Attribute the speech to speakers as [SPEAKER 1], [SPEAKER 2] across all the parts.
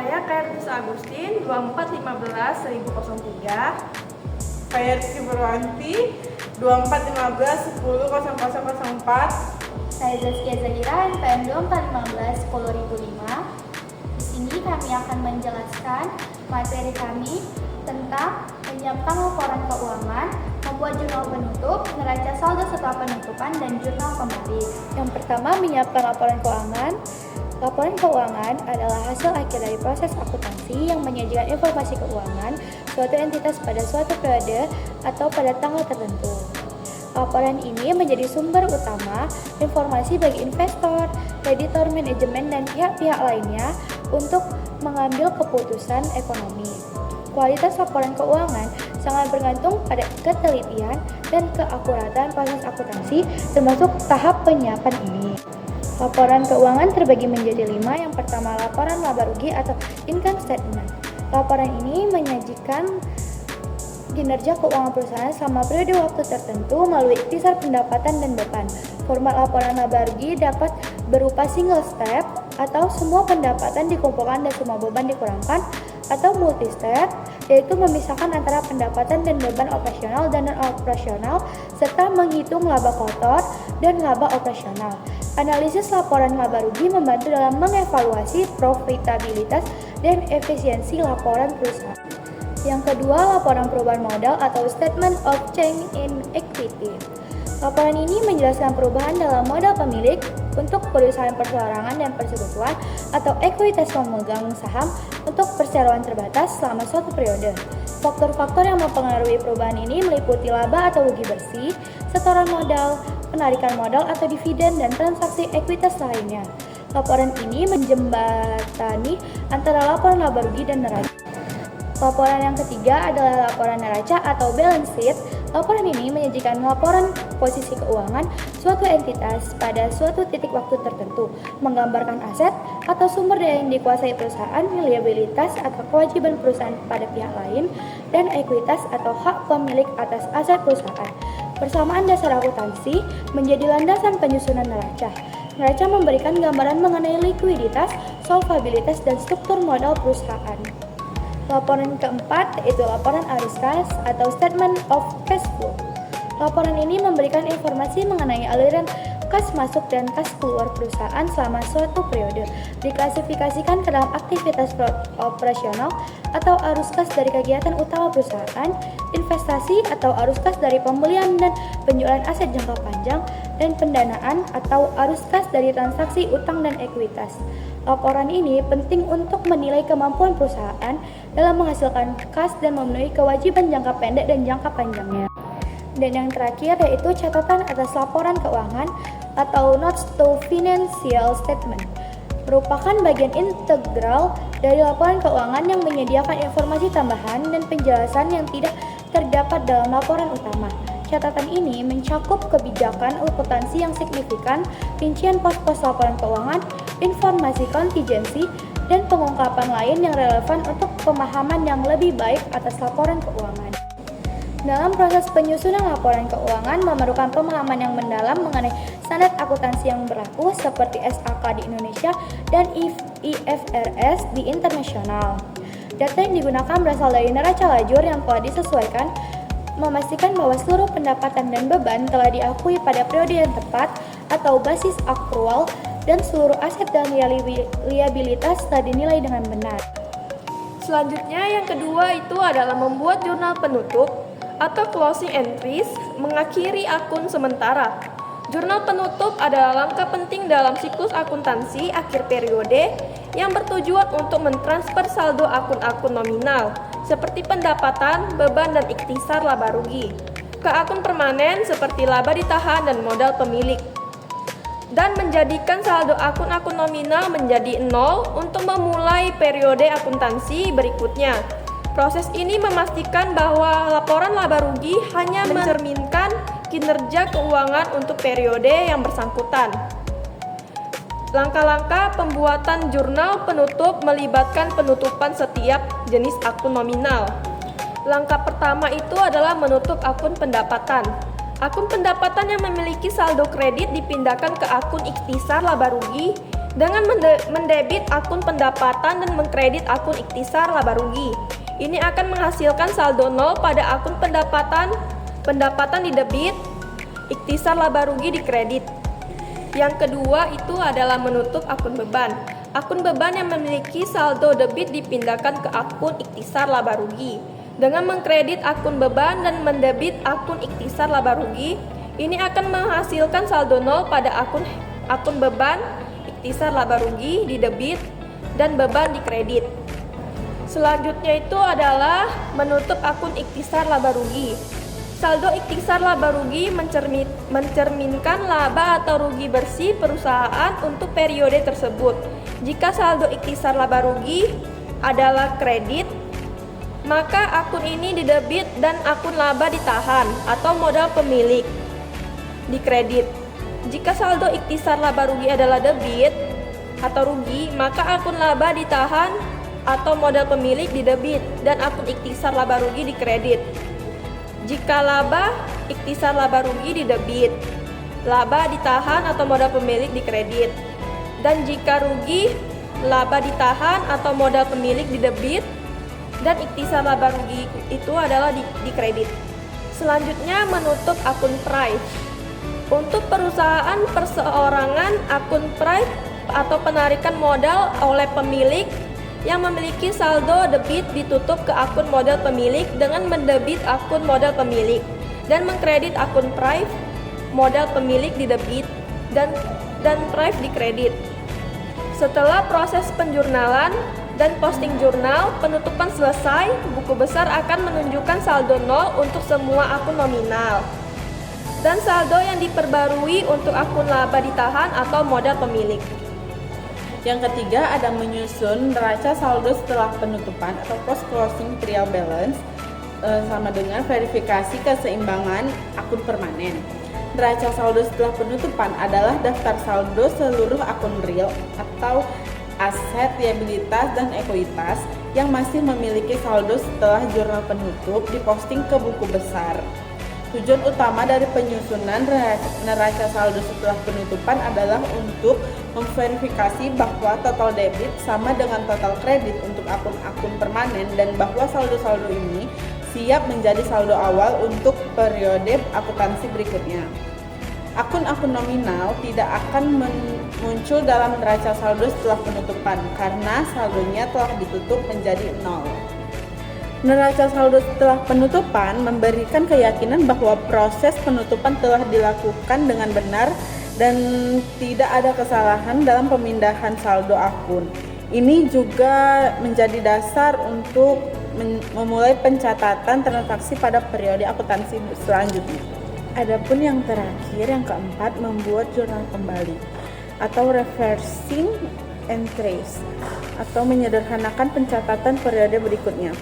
[SPEAKER 1] Saya Kairus Agustin, 2415-1003.
[SPEAKER 2] Saya Rizky Purwanti, 2415-100004.
[SPEAKER 3] Saya Zaskia Zahira, NPM 2415-10005. Di sini kami akan menjelaskan materi kami tentang menyiapkan laporan keuangan, membuat jurnal penutup, neraca saldo setelah penutupan, dan jurnal kembali. Yang pertama, menyiapkan laporan keuangan. Laporan keuangan adalah hasil akhir dari proses akuntansi yang menyajikan informasi keuangan suatu entitas pada suatu periode atau pada tanggal tertentu. Laporan ini menjadi sumber utama informasi bagi investor, kreditor, manajemen, dan pihak-pihak lainnya untuk mengambil keputusan ekonomi. Kualitas laporan keuangan sangat bergantung pada ketelitian dan keakuratan proses akuntansi termasuk tahap penyiapan ini. Laporan keuangan terbagi menjadi 5. Yang pertama, laporan laba rugi atau income statement. Laporan ini menyajikan kinerja keuangan perusahaan selama periode waktu tertentu melalui ikhtisar pendapatan dan beban. Format laporan laba rugi dapat berupa single step atau semua pendapatan dikumpulkan dan semua beban dikurangkan, atau multi step yaitu memisahkan antara pendapatan dan beban operasional dan non-operasional serta menghitung laba kotor dan laba operasional. Analisis laporan laba rugi membantu dalam mengevaluasi profitabilitas dan efisiensi laporan perusahaan. Yang kedua, laporan perubahan modal atau Statement of Change in Equity. Laporan ini menjelaskan perubahan dalam modal pemilik untuk perusahaan perseorangan dan persekutuan atau ekuitas pemegang saham untuk perseroan terbatas selama suatu periode. Faktor-faktor yang mempengaruhi perubahan ini meliputi laba atau rugi bersih, setoran modal, penarikan modal atau dividen, dan transaksi ekuitas lainnya. Laporan ini menjembatani antara laporan laba rugi dan neraca. Laporan yang ketiga adalah laporan neraca atau balance sheet. Laporan ini menyajikan laporan posisi keuangan suatu entitas pada suatu titik waktu tertentu, menggambarkan aset atau sumber daya yang dikuasai perusahaan, liabilitas atau kewajiban perusahaan pada pihak lain, dan ekuitas atau hak pemilik atas aset perusahaan. Persamaan dasar akuntansi menjadi landasan penyusunan neraca. Neraca memberikan gambaran mengenai likuiditas, solvabilitas, dan struktur modal perusahaan. Laporan keempat yaitu laporan arus kas atau Statement of Cash Flow. Laporan ini memberikan informasi mengenai aliran kas masuk dan kas keluar perusahaan selama suatu periode. Diklasifikasikan ke dalam aktivitas operasional atau arus kas dari kegiatan utama perusahaan, investasi atau arus kas dari pembelian dan penjualan aset jangka panjang, dan pendanaan atau arus kas dari transaksi utang dan ekuitas. Laporan ini penting untuk menilai kemampuan perusahaan dalam menghasilkan kas dan memenuhi kewajiban jangka pendek dan jangka panjangnya. Dan yang terakhir yaitu catatan atas laporan keuangan atau Notes to Financial Statement. Merupakan bagian integral dari laporan keuangan yang menyediakan informasi tambahan dan penjelasan yang tidak terdapat dalam laporan utama. Catatan ini mencakup kebijakan akuntansi yang signifikan, rincian pos-pos laporan keuangan, informasi kontingensi, dan pengungkapan lain yang relevan untuk pemahaman yang lebih baik atas laporan keuangan. Dalam proses penyusunan laporan keuangan memerlukan pemahaman yang mendalam mengenai standar akuntansi yang berlaku seperti SAK di Indonesia dan IFRS di internasional. Data yang digunakan berasal dari neraca lajur yang telah disesuaikan, memastikan bahwa seluruh pendapatan dan beban telah diakui pada periode yang tepat atau basis akrual, dan seluruh aset dan liabilitas telah dinilai dengan benar.
[SPEAKER 1] Selanjutnya yang kedua itu adalah membuat jurnal penutup atau closing entries mengakhiri akun sementara. Jurnal penutup adalah langkah penting dalam siklus akuntansi akhir periode yang bertujuan untuk mentransfer saldo akun-akun nominal seperti pendapatan, beban, dan ikhtisar laba rugi ke akun permanen seperti laba ditahan dan modal pemilik, dan menjadikan saldo akun-akun nominal menjadi 0 untuk memulai periode akuntansi berikutnya. Proses ini memastikan bahwa laporan laba rugi hanya mencerminkan kinerja keuangan untuk periode yang bersangkutan. Langkah-langkah pembuatan jurnal penutup melibatkan penutupan setiap jenis akun nominal. Langkah pertama itu adalah menutup akun pendapatan. Akun pendapatan yang memiliki saldo kredit dipindahkan ke akun ikhtisar laba rugi dengan mendebit akun pendapatan dan mengkredit akun ikhtisar laba rugi. Ini akan menghasilkan saldo nol pada akun pendapatan di debit, ikhtisar laba rugi di kredit. Yang kedua itu adalah menutup akun beban. Akun beban yang memiliki saldo debit dipindahkan ke akun ikhtisar laba rugi. Dengan mengkredit akun beban dan mendebit akun ikhtisar laba rugi, ini akan menghasilkan saldo nol pada akun beban, ikhtisar laba rugi di debit, dan beban di kredit. Selanjutnya itu adalah menutup akun ikhtisar laba rugi. Saldo ikhtisar laba rugi mencerminkan laba atau rugi bersih perusahaan untuk periode tersebut. Jika saldo ikhtisar laba rugi adalah kredit, maka akun ini didebit dan akun laba ditahan atau modal pemilik di kredit. Jika saldo ikhtisar laba rugi adalah debit atau rugi, maka akun laba ditahan atau modal pemilik di debit dan akun ikhtisar laba rugi di kredit. Jika laba, ikhtisar laba rugi di debit, laba ditahan atau modal pemilik di kredit. Dan jika rugi, laba ditahan atau modal pemilik di debit dan ikhtisar laba rugi itu adalah di kredit. Selanjutnya menutup akun prive. Untuk perusahaan perseorangan, akun prive atau penarikan modal oleh pemilik yang memiliki saldo debit ditutup ke akun modal pemilik dengan mendebit akun modal pemilik dan mengkredit akun prive modal pemilik di debit dan prive di kredit. Setelah proses penjurnalan dan posting jurnal penutupan selesai, buku besar akan menunjukkan saldo nol untuk semua akun nominal dan saldo yang diperbarui untuk akun laba ditahan atau modal pemilik.
[SPEAKER 2] Yang ketiga ada menyusun neraca saldo setelah penutupan atau post closing trial balance sama dengan verifikasi keseimbangan akun permanen. Neraca saldo setelah penutupan adalah daftar saldo seluruh akun real atau aset, liabilitas, dan ekuitas yang masih memiliki saldo setelah jurnal penutup diposting ke buku besar. Tujuan utama dari penyusunan neraca saldo setelah penutupan adalah untuk memverifikasi bahwa total debit sama dengan total kredit untuk akun-akun permanen dan bahwa saldo-saldo ini siap menjadi saldo awal untuk periode akuntansi berikutnya. Akun-akun nominal tidak akan muncul dalam neraca saldo setelah penutupan karena saldonya telah ditutup menjadi nol. Neraca saldo setelah penutupan memberikan keyakinan bahwa proses penutupan telah dilakukan dengan benar dan tidak ada kesalahan dalam pemindahan saldo akun. Ini juga menjadi dasar untuk memulai pencatatan transaksi pada periode akuntansi selanjutnya. Adapun yang terakhir, yang keempat, membuat jurnal kembali atau reversing entries atau menyederhanakan pencatatan periode berikutnya.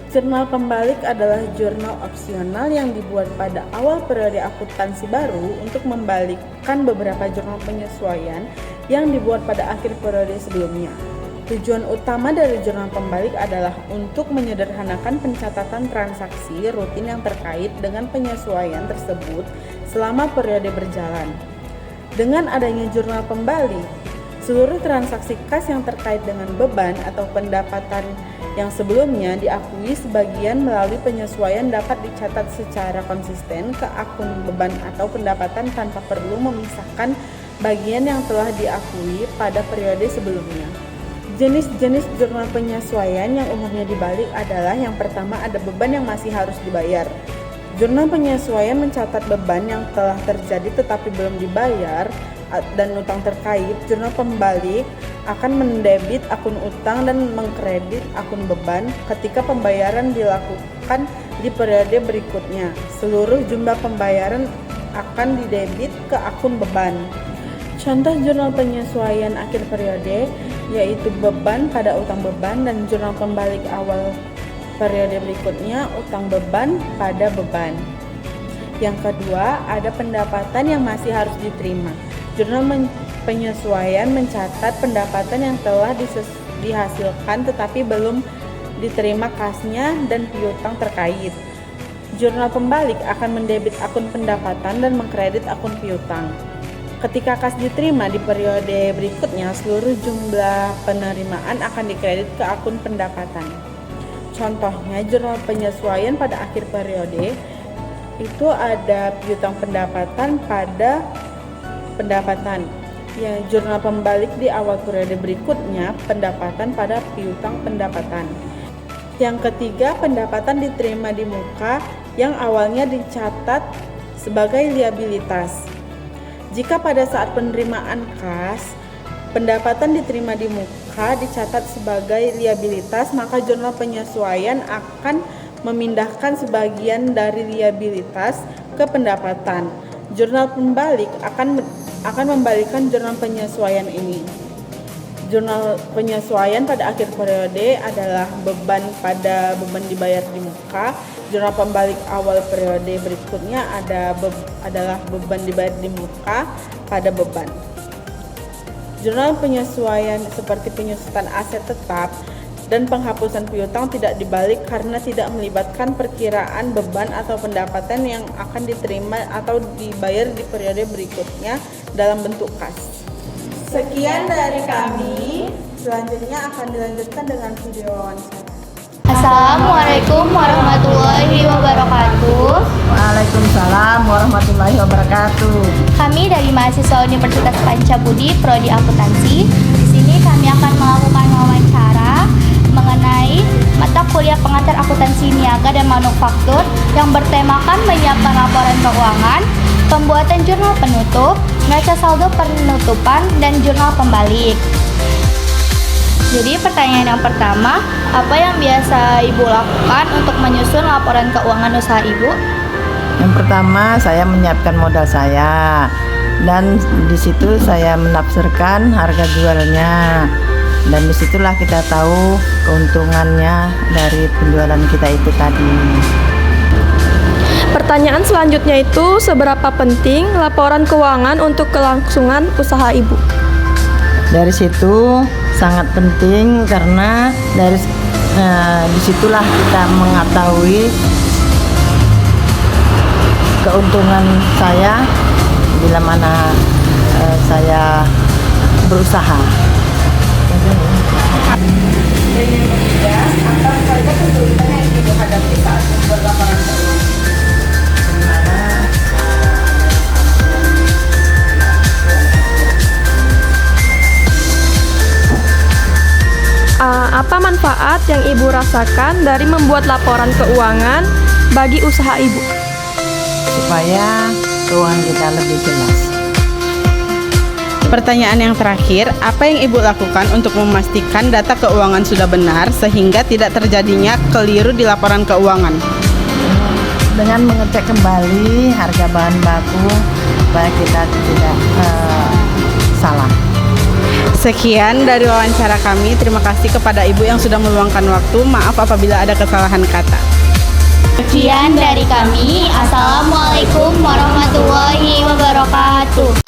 [SPEAKER 2] Jurnal pembalik adalah jurnal opsional yang dibuat pada awal periode akuntansi baru untuk membalikkan beberapa jurnal penyesuaian yang dibuat pada akhir periode sebelumnya. Tujuan utama dari jurnal pembalik adalah untuk menyederhanakan pencatatan transaksi rutin yang terkait dengan penyesuaian tersebut selama periode berjalan. Dengan adanya jurnal pembalik, seluruh transaksi kas yang terkait dengan beban atau pendapatan yang sebelumnya diakui sebagian melalui penyesuaian dapat dicatat secara konsisten ke akun beban atau pendapatan tanpa perlu memisahkan bagian yang telah diakui pada periode sebelumnya. Jenis-jenis jurnal penyesuaian yang umumnya dibalik adalah yang pertama ada beban yang masih harus dibayar. Jurnal penyesuaian mencatat beban yang telah terjadi tetapi belum dibayar dan utang terkait. Jurnal pembalik akan mendebit akun utang dan mengkredit akun beban ketika pembayaran dilakukan di periode berikutnya. Seluruh jumlah pembayaran akan didebit ke akun beban. Contoh jurnal penyesuaian akhir periode yaitu beban pada utang beban dan jurnal pembalik awal periode berikutnya utang beban pada beban. Yang kedua, ada pendapatan yang masih harus diterima. Jurnal penyesuaian mencatat pendapatan yang telah dihasilkan tetapi belum diterima kasnya dan piutang terkait. Jurnal pembalik akan mendebit akun pendapatan dan mengkredit akun piutang. Ketika kas diterima di periode berikutnya, seluruh jumlah penerimaan akan dikredit ke akun pendapatan. Contohnya, jurnal penyesuaian pada akhir periode itu ada piutang pendapatan pada pendapatan. Ya, jurnal pembalik di awal periode berikutnya pendapatan pada piutang pendapatan. Yang ketiga, pendapatan diterima di muka yang awalnya dicatat sebagai liabilitas. Jika pada saat penerimaan kas, pendapatan diterima di muka dicatat sebagai liabilitas, maka jurnal penyesuaian akan memindahkan sebagian dari liabilitas ke pendapatan. Jurnal pembalik akan membalikkan jurnal penyesuaian ini. Jurnal penyesuaian pada akhir periode adalah beban pada beban dibayar di muka. Jurnal pembalik awal periode berikutnya adalah beban dibayar di muka pada beban. Jurnal penyesuaian seperti penyusutan aset tetap dan penghapusan piutang tidak dibalik karena tidak melibatkan perkiraan beban atau pendapatan yang akan diterima atau dibayar di periode berikutnya dalam bentuk kas. Sekian dari kami, selanjutnya akan dilanjutkan dengan video wawancara.
[SPEAKER 3] Assalamualaikum warahmatullahi wabarakatuh.
[SPEAKER 4] Waalaikumsalam warahmatullahi wabarakatuh.
[SPEAKER 3] Kami dari mahasiswa Universitas Pancabudi Prodi Akuntansi. Di sini kami akan melakukan wawancara mengenai mata kuliah pengantar akuntansi niaga dan manufaktur yang bertemakan menyiapkan laporan keuangan, pembuatan jurnal penutup, neraca saldo penutupan, dan jurnal pembalik. Jadi pertanyaan yang pertama, apa yang biasa Ibu lakukan untuk menyusun laporan keuangan usaha Ibu?
[SPEAKER 4] Yang pertama, saya menyiapkan modal saya, dan di situ saya menafsirkan harga jualnya, dan disitulah kita tahu keuntungannya dari penjualan kita itu tadi.
[SPEAKER 1] Pertanyaan selanjutnya itu, seberapa penting laporan keuangan untuk kelangsungan usaha Ibu?
[SPEAKER 4] Dari situ sangat penting karena disitulah kita mengetahui keuntungan saya bila mana saya berusaha.
[SPEAKER 2] Dan yang ketiga, apa saja kesulitan yang Ibu hadapi saat membuat laporan keuangan?
[SPEAKER 1] Apa manfaat yang Ibu rasakan dari membuat laporan keuangan bagi usaha Ibu?
[SPEAKER 4] Supaya keuangan kita lebih jelas.
[SPEAKER 2] Pertanyaan yang terakhir, apa yang Ibu lakukan untuk memastikan data keuangan sudah benar sehingga tidak terjadinya keliru di laporan keuangan?
[SPEAKER 4] Dengan mengecek kembali harga bahan baku supaya kita tidak salah.
[SPEAKER 2] Sekian dari wawancara kami. Terima kasih kepada Ibu yang sudah meluangkan waktu. Maaf apabila ada kesalahan kata.
[SPEAKER 3] Sekian dari kami. Assalamualaikum warahmatullahi wabarakatuh.